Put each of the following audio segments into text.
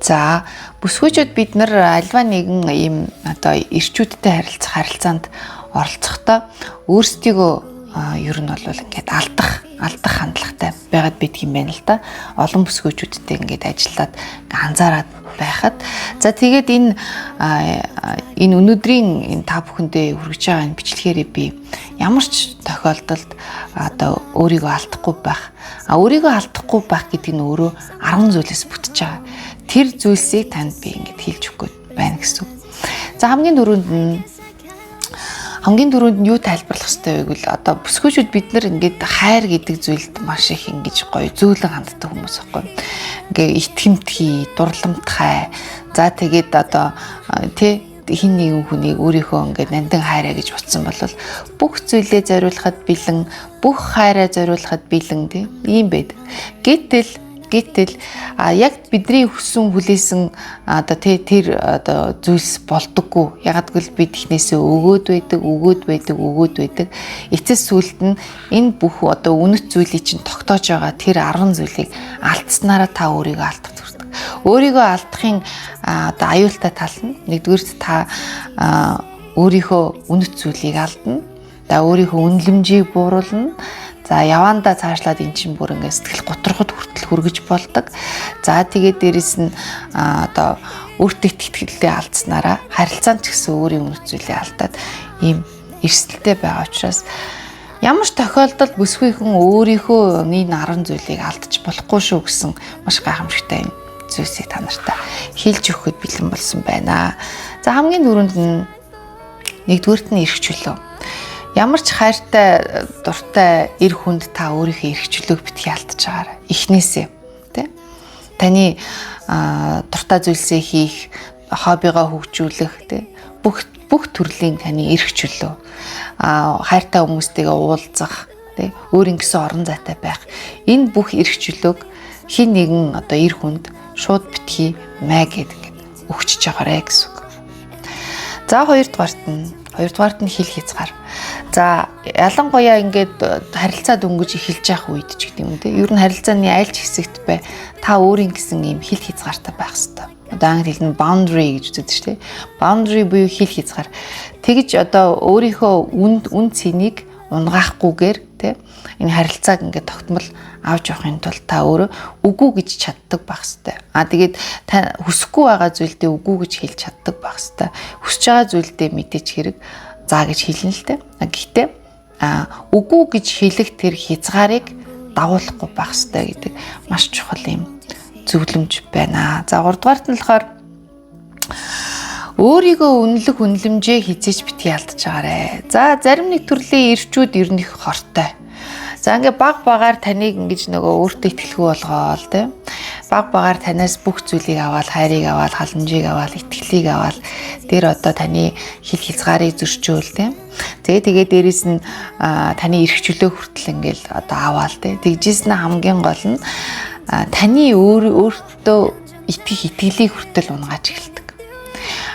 За бүсгүйчүүд бид нар альва нэгэн ийм одоо ирчүүдтэй харилцаанд оролцохдоо өөрсдийгөө ер нь бол ингээд алдах хандлагатай байгаад бидг юм байна л да. Олон бүсгүйчүүдтэй ингээд ажиллаад анзаараад байхад за тэгээд энэ өнөөдрийн энэ та бүхэндээ хүргэж байгаа энэ бичлэгээрээ би ямар ч тохиолдолд одоо өөрийгөө алдахгүй байх. Өөрийгөө алдахгүй байх гэдэг нь өөрөө 10 зүйлээс бүтэж байгаа. Тэр зүйлсийг танд би ингээд хэлж өгөх гээд байна гэсэн. За хамгийн дөрөнд нь юу тайлбарлах хэрэгтэй вэ гэвэл одоо бүсгүйчүүд бид нар ингээд хайр гэдэг зүйлд маш их ингэж гоё зөөлөн ханддаг хүмүүс байхгүй. Ингээ итгэмтгий, дурламтгай. За тэгээд одоо хин нэгэн хүнийг өөрийнхөө ингээд нандин хайраа гэж утсан бол бүх зүйлээ зориулахад бэлэн, бүх хайраа зориулахад бэлэн ийм байдаг. Гэтэл яг бидний хүссэн хүлээсэн одоо тэр одоо зүйлс болдоггүй. Ягаад гэвэл бид ихнээсээ өгөөд байдаг. Эцэс сүлд нь энэ бүх одоо үнэт зүйлийг чинь тогтоож байгаа тэр 10 зүйлийг алдснараа та өөрийгөө алдах зүрдэг. Өөрийгөө алдахын одоо аюултай тал нь нэгдүгээрт та өөрийнхөө үнэт зүйлийг алдна. За өөрийнхөө үнэлэмжийг бууруулна. За явандаа цаашлаад эн чинь бүр ингээд сэтгэл готроход хүртэл хүргэж болдог. За тэгээд дээрэс нь одоо өөртөө итгэлээ алдснараа харилцаанд ч гэсэн өөрийн үнэт зүйлээ алдаад ийм эрсдэлтэй байгаа учраас ямар ч тохиолдолд бүсгүйхэн өөрийнхөө энэ 10 зүйлийг алдчих болохгүй шүү гэсэн маш гайхамшигтай зүйлсийг та нартай хэлж өгөхөд бэлэн болсон байна. За хамгийн түрүүнд нь нэгдүгээрт нь эрх чөлөө. Ямар ч хайртай, дуртай эр хүнд та өөрийнхөө эрх чөлөөг битгий алдаж байгаарай. Эхнээсээ тий. Таны дуртай зүйлсээ хийх, хоббигоо хөгжүүлэх тий. Бүх төрлийн таны эрх чөлөө. Хайртай хүмүүстэйгээ уулзах, тий. Өөрийн гэсэн орон зайтай байх. Энэ бүх эрх чөлөөг хин нэгэн одоо эр хүнд шууд битгий май гэдэг өгчөж байгаарэ гэсэн үг. За хоёрдугаарт нь хил хязгаар. За ялангуяа ингээд харилцаа дөнгөж эхэлж явах үед ч гэдэг юм те. Ер нь харилцааны аль ч хэсэгт бай та өөрийн гэсэн ийм хил хязгаартай байх хэрэгтэй. Одоо англи хэлний boundary гэж үздэг шүү дээ. Boundary буюу хил хязгаар. Тэгж одоо өөрийнхөө үн цэнийг унгаахгүйгээр те энэ харилцааг ингээд тогтмол авч явахын тулд та өөрөө үгүй гэж чаддаг байх хэрэгтэй. Тэгээд та хүсэхгүй байгаа зүйлдээ үгүй гэж хэлж чаддаг байх хэрэгтэй. Хүсэж байгаа зүйлдээ мэдээч хэрэг заа гэж хэлнэ л дээ. Гэхдээ үгүй гэж хэлэх тэр хязгаарыг дагуулахгүй байх хэрэгтэй гэдэг маш чухал юм зөвлөмж байна. За 3 дугаарт нь болохоор өөрийгөө үнэлэмжээ хизээч битгий алдаж байгаарэ. За зарим нэг төрлийн ирчүүд ер нь их хортой. За ингээ баг таныг ингэж нөгөө өөртөө итгэлгүй болгоол тий. Баг танаас бүх зүйлийг аваад, хайрыг аваад, халамжийг аваад, итгэлийг аваад тэр одоо таны хил хязгаарыг зөрчөөл тий. Тэгээд дээрэс нь таны эрх чөлөө хүртэл ингээл одоо аваал тий. Тэгжсэн хамгийн гол нь таны өөртөө итгэх итгэлийг хүртэл унгааж эхэлдэг.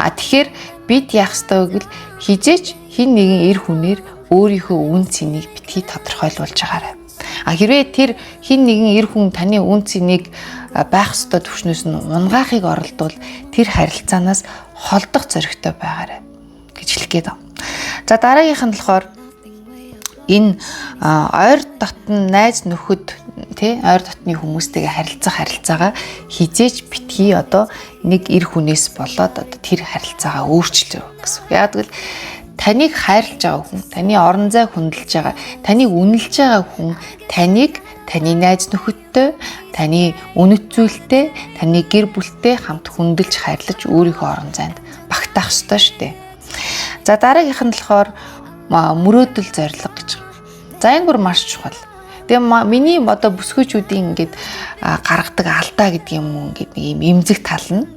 Тэгэхээр бид яах ёстой вэ гэвэл хизээч хин нэгэн эр хүнээр өөрийнхөө үн цэнийг битгий тодорхойлуулж байгаарай. Хэрвээ тэр хин нэгэн эр хүн таны үн цэнийг байх ёстой түвшнээс нь унгаахыг оролдвол тэр харилцаанаас холдох зоригтой байгаарай гэж хэлэх гээд байна. За дараагийнх нь болохоор энэ ойр дотн найз нөхөд тий ойр дотны хүмүүстэйгээ харилцаагаа хизээч битгий одоо нэг эр хүнээс болоод одоо тэр харилцаагаа өөрчлөө гэсэн. Яг л таныг хайрлаж байгаа хүн, таны орон зай хүндэлж байгаа, таныг үнэлж байгаа хүн таныг таны найз нөхөдтэй, таны үнэт зүйлтэй, таны гэр бүлтэй хамт хүндэлж хайрлаж өөрийнхөө орон зайд багтаах ёстой шүү дээ. За дараагийнх нь болохоор мөрөөдөл зорилго гэж. За энэ бүр маш чухал. Тэгээ миний одоо бүсгүйчүүдийн ингээд гаргадаг алдаа гэдэг юм ингээд нэг юм эмзэг тал нь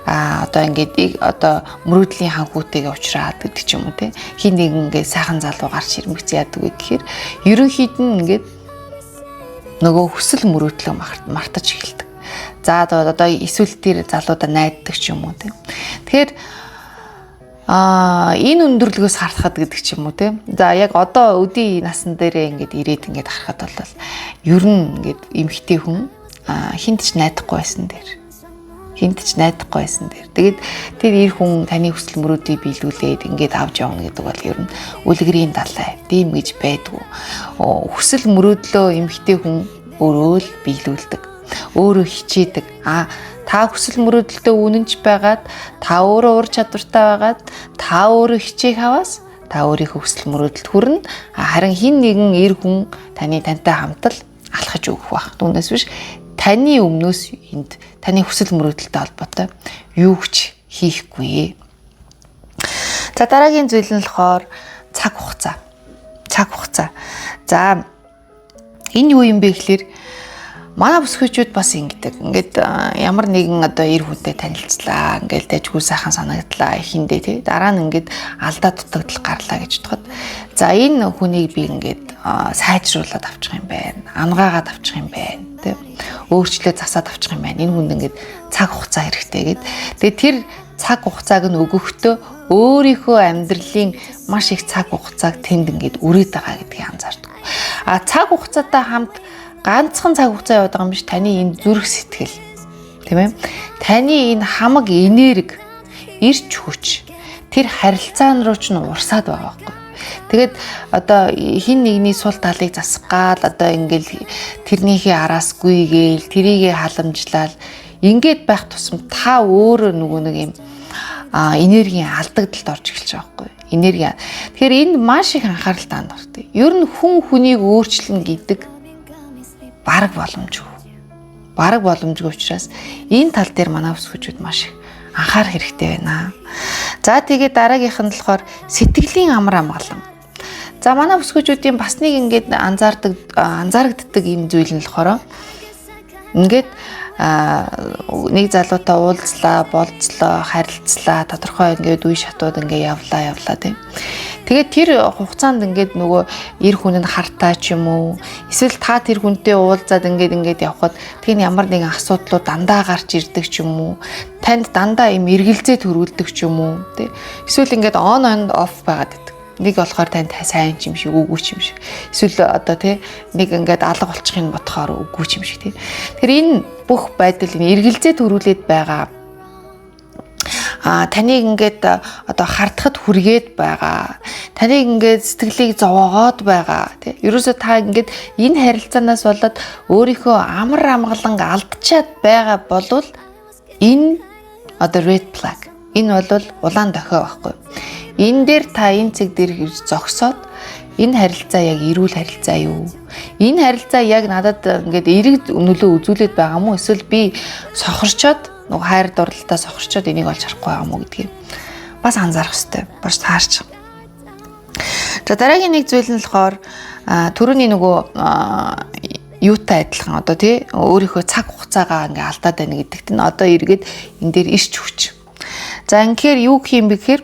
одоо ингээд одоо мөрөөдлийн ханхүүтэйгээ уулзраад гэдэг ч юм уу те хин нэг ингээд сайхан залуу гарч ирмэгц яадаг вэ гэхээр ерөнхийд нь ингээд нөгөө хүсэл мөрөөдлөө мартаж эхэлдэг. За одоо эсвэл тэр залуудаа найддаг ч юм уу те. Тэгэхээр энэ өндөрлөгөөс харахад гэдэг ч юм уу те. За яг одоо өдий насан дээрээ ингээд ирээд ингээд харахад бол ер нь ингээд эмхтэй хүн хинт ч найдахгүй байсан дээр хинт ч найдахгүй байсан дээр. Тэгээд тэр эр хүн таны хүсэл мөрөөдийг биелүүлээд ингээд авч явна гэдэг бол ер нь үлгэрийн далай. Тийм гэж байдгүй. Хүсэл мөрөөдлөө эмэгтэй хүн өөрөө л биелүүлдэг. Өөрөө хичээдэг. Та хүсэл мөрөөдөлтөө үнэнч байгаад, та өөрөө ур чадвартай байгаад, та өөрөө хичээх хаваас та өөрийнхөө хүсэл мөрөөдөлд хүрнэ. Харин хин нэгэн эр хүн тантай хамтал алхаж өгөх байх. Түүнээс биш таны өмнөөс энд таны хүсэл мөрөөдөлтэй холбоотой юу ч хийхгүй. За дараагийн зүйл нь болохоор цаг хугацаа. Цаг хугацаа. За энэ юу юм бэ гэхээр манай бүсгүйчүүд бас ингэдэг. Ингээд ямар нэгэн одоо эр хүнтэй танилцлаа. Ингээд дэжгүй сайхан санагдлаа ихэндээ тий. Дараа нь ингээд алдаа дутагдал гарлаа гэж бодоход. За энэ хүнийг би ингээд сайжруулад авчих юм байна. Ангаагаад авчих юм байна. Тий. Өөрчлөө засаад авчих юм байна. Энэ хүнд ингээд цаг хугацаа хэрэгтэй гэд. Тэгээ тэр цаг хугацааг нь өгөхдөө өөрийнхөө амьдралын маш их цаг хугацааг тэнд ингээд үрээд байгаа гэдгийг анзаардаг. Цаг хугацаатай хамт ганцхан цаг хугацаа яваад байгаа юм биш таны энэ зүрх сэтгэл тийм ээ таны энэ хамаг энерги ирч хүч тэр харилцаан руу ч урсаад байгаа байхгүй. Тэгээд одоо хин нэгний сул талыг засгаал одоо ингээл тэрнийхээ араас гүйгээл тэрийгэ халамжлал ингээд байх тусам та өөрөө нөгөө нэг юм энергийн алдагдалд орж эхэлж байгаа байхгүй. Энерги. Тэгэхээр энд маш их анхаарал таандах. Ер нь хүн хүнийг өөрчлөн гэдэг бараг боломжгүй. Бараг боломжгүй учраас энэ тал дээр манай бүсгүйчүүд маш их анхаарах хэрэгтэй байна. За тэгээд дараагийнх нь болохоор сэтгэлийн амар амгалан. За манай бүсгүйчүүдийн бас нэг ингээд анзаарагддаг юм зүйл нь болохоор ингээд нэг залуутай уулзлаа, болцлоо, харилцлаа, тодорхой ингээд үе шатууд ингээд явлаа тийм. Тэгээд тэр хугацаанд ингээд нөгөө эр хүн нь хартаа ч юм уу, эсвэл та тэр хүнтэй уулзаад ингээд явхад тийм ямар нэгэн асуудлууд дандаа гарч ирдэг ч юм уу, танд дандаа юм эргэлзээ төрүүлдэг ч юм уу, тийм. Эсвэл ингээд on and off байгаад байдаг. Нэг болохоор танд сайн юм шиг, үгүй юм шиг. Эсвэл одоо тийм нэг ингээд алга болчих юм ботхоор үгүй юм шиг тийм. Тэгэхээр энэ бүх байдал энэ эргэлзээ төрүүлээд байгаа таныг ингээд одоо хардахад хүргээд байгаа. Таныг ингээд сэтгэлийг зовоогоод байгаа. Тэ. Ерөөсөө та ингээд энэ харилцаанаас болоод өөрийнхөө амар амгалан алдчихад байгаа болвол энэ одоо red flag. Энэ бол улаан дохио байхгүй. Энэ дээр та энэ цэг дээр зогсоод энэ харилцаа яг эрүүл харилцаа юу? Энэ харилцаа яг надад ингээд эрэг нөлөө үзүүлээд байгаа мó эсвэл би сохорчоод нөгөө хайр дурлалтаа сохорчоод энийг олж харахгүй байгаа мó гэдгийг бас анзаарах хэрэгтэй. Бас таарч. За дараагийн нэг зүйл нь болохоор түрүүний нөгөө юутай адилхан одоо тий өөрийнхөө цаг хугацаагаа ингээ алдаад байна гэдэгт нь одоо эргээд энэ дээр ирч хүч. За инхээр юу гэх юм бэ гэхээр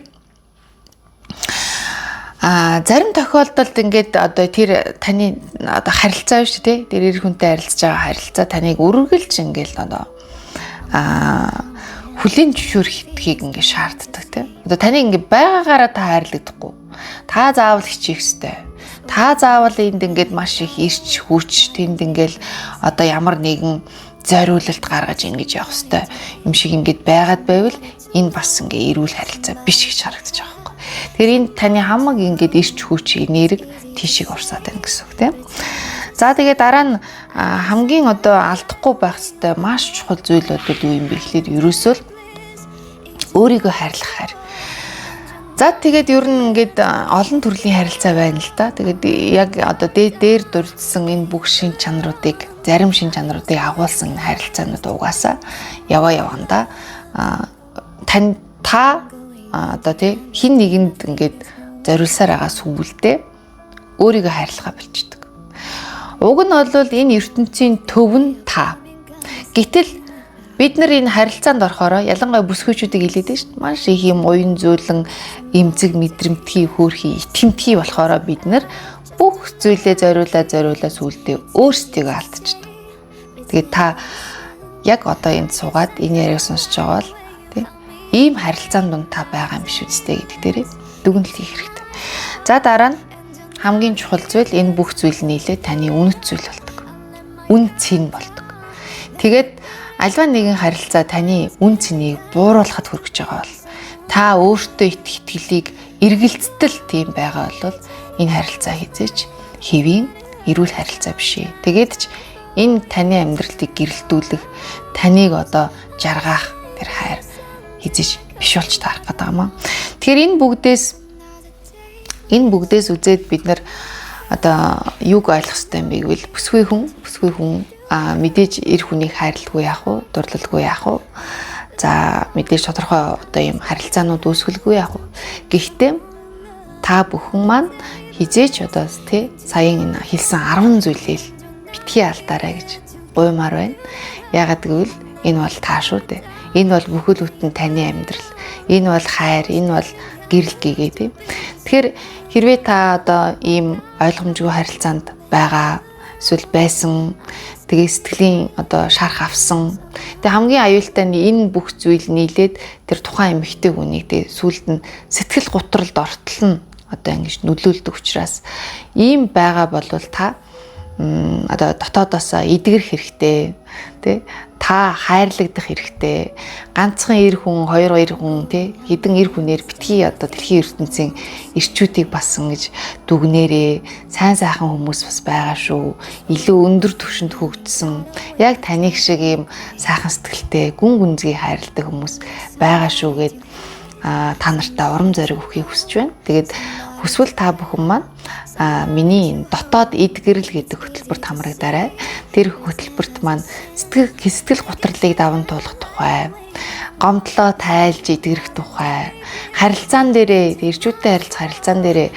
зарим тохиолдолд ингээд одоо тэр таны одоо харилцаа шүү дээ. Тэр эр хүнтэй харилцаж байгаа харилцаа таныг үргэлж ингээд одоо хүлийн зөвшөөрөхийг ингээд шаарддаг тийм. Одоо таны ингээд байгаагаараа та хайрлагдахгүй. Та заавал хичээх ёстой. Та заавал энд ингээд маш их ирч хүч тэнд ингээд одоо ямар нэгэн зориулалт гаргаж ингэж явах ёстой. Юм шиг ингээд байгаад байвал энэ бас ингээд эрүүл харилцаа биш гэж харагдаж байгаа. Тэгэхээр энэ таны хамаг ингээд ирч хүч энерги тийшээ урсаад байна гэсэн үг тийм. За тэгээ дараа нь хамгийн одоо алдахгүй байх ёстой маш чухал зүйл бол юу юм бэ гэхээр ерөөсөө өөрийгөө хайрлах хайр. За тэгээд ер нь ингээд олон төрлийн харилцаа байна л да. Тэгээд яг одоо дээр дурдсан энэ бүх шин чанаруудыг зарим шин чанаруудыг агуулсан харилцаанууд угаасаа явандаа та одоо тий хин нэгэнд ингээд зориулсаар байгаа сүгэлдээ өөрийгөө хайрлахаа болчдөг. Уг нь бол энэ ертөнцийн төв нь та. Гэтэл бид нар энэ харилцаанд орохороо ялангуяа бүсгүйчүүдийг хэлээд байна шүү дээ. Маш их юм уян зөөлөн эмзэг мэдрэмтгий хөөрхий итгэмтгий болохоороо бид нар бүх зүйлээ зориулаа сүулдээ өөрсдийгөө алдчихдаг. Тэгээд та яг одоо энд суугаад энэ яриаг сонсож байгаа бол ийм харилцаанд дунд та байгаа юм биш үстэй гэдэг дээрээ дүгнэлт хийх хэрэгтэй. За дараа нь хамгийн чухал зүйл энэ бүх зүйл нийлээ таны үнэт зүйл болдог. Үн цэн болдог. Тэгээд альва нэгэн харилцаа таны үн цэнийг бууруулахад хүрэж байгаа бол та өөртөө итгэлийг эргэлцтэл тийм байгаа бол энэ харилцаа хизээч хэвийн эрүүл харилцаа биш ээ. Тэгээд ч энэ таны амьдралыг гэрэлтүүлэх, таныг одоо жаргах тэр хайр хизээч биш болж таарах гэдэг юм аа. Тэгэхээр энэ бүгдээс үзээд бид нар одоо юуг ойлгох ёстой юм бэ гэвэл бүсгүй хүн мэдээж эр хүнийг хайрладгүй яах вэ? Дурлалгүй яах вэ? За мэдээж тодорхой одоо юм харилцаанууд үүсгэлгүй яах вэ? Гэхдээ та бүхэн маань хизээч одоо тий саяын энэ хэлсэн 10 зүйлийг битгий алдаарай гэж гуймаар байна. Яагаад гэвэл энэ бол та шүү дээ. Энэ бол бүхэл бүтэн таны амьдрал. Энэ бол хайр, энэ бол гэрэл гээгээ тий. Тэгэхээр хэрвээ та одоо ийм ойлгомжгүй харилцаанд байгаа эсвэл байсан тэгээ сэтгэлийн одоо шарх авсан. Тэгээ хамгийн аюултай нь энэ бүх зүйл нийлээд тэр тухайн эмэгтэй хүнийг тэгээ сүулт нь сэтгэл гутралд ортол нь одоо ингэж нөлөөлдөг учраас ийм байгаа бол та одоо дотоодоосоо эдгэрэх хэрэгтэй тий та хайрлагдах хэрэгтэй ганцхан эр хүн хоёр хүн тий хэдэн эр хүнээр битгий одоо дэлхийн ертөнцийн ирчүүдийг басан гэж дүгнээрээ сайн сайхан хүмүүс бас байгаа шүү илүү өндөр түвшинд хөгжсөн яг таны шиг ийм сайхан сэтгэлтэй гүн гүнзгий хайрладаг хүмүүс байгаа шүү гэд та нартаа урам зориг өгөхийг хүсэж байна. Тэгээд хүсвэл та бүхэн маань миний дотоод эдгэрэл гэдэг хөтөлбөрт хамрагдаарай. Тэр хөтөлбөрт маань сэтгэл гутралыг даван туулах тухай, гомдлоо тайлж эдгэрэх тухай, харилцаан дээрээ ирчүүдтэй харилцаан дээрээ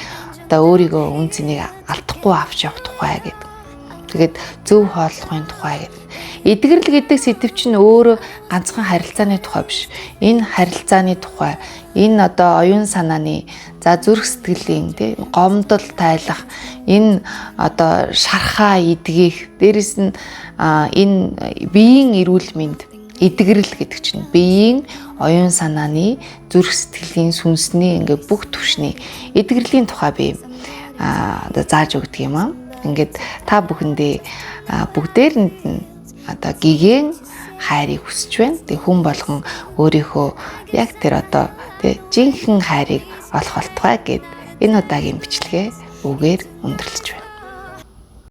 одоо өөрийгөө үн цэнийг алдахгүй авч явах тухай гэдэг. Тэгээд зөв хооллохын тухай гэдэг. Эдгэрэл гэдэг сэдв чинь өөрөө ганцхан харилцааны тухай биш. Энэ харилцааны тухай, энэ одоо оюун санааны, за зүрх сэтгэлийн тий гомдол тайлах, энэ одоо шархаа эдгэх, дээрэс нь энэ биеийн эрүүл мэнд эдгэрэл гэдэг чинь биеийн оюун санааны, зүрх сэтгэлийн, сүнсний ингээ бүх түвшний эдгэрлийн тухай би одоо зааж өгдөг юм аа. Ингээд та бүхэндээ бүгдээр нь одоо гэгэн хайрыг хүсэж байна. Тэг хүн болгон өөрийнхөө яг тэр одоо тэг жинхэнэ хайрыг олох болтугай гэд энэ удаагийн бичлэгээ үгээр өндөрлөж байна.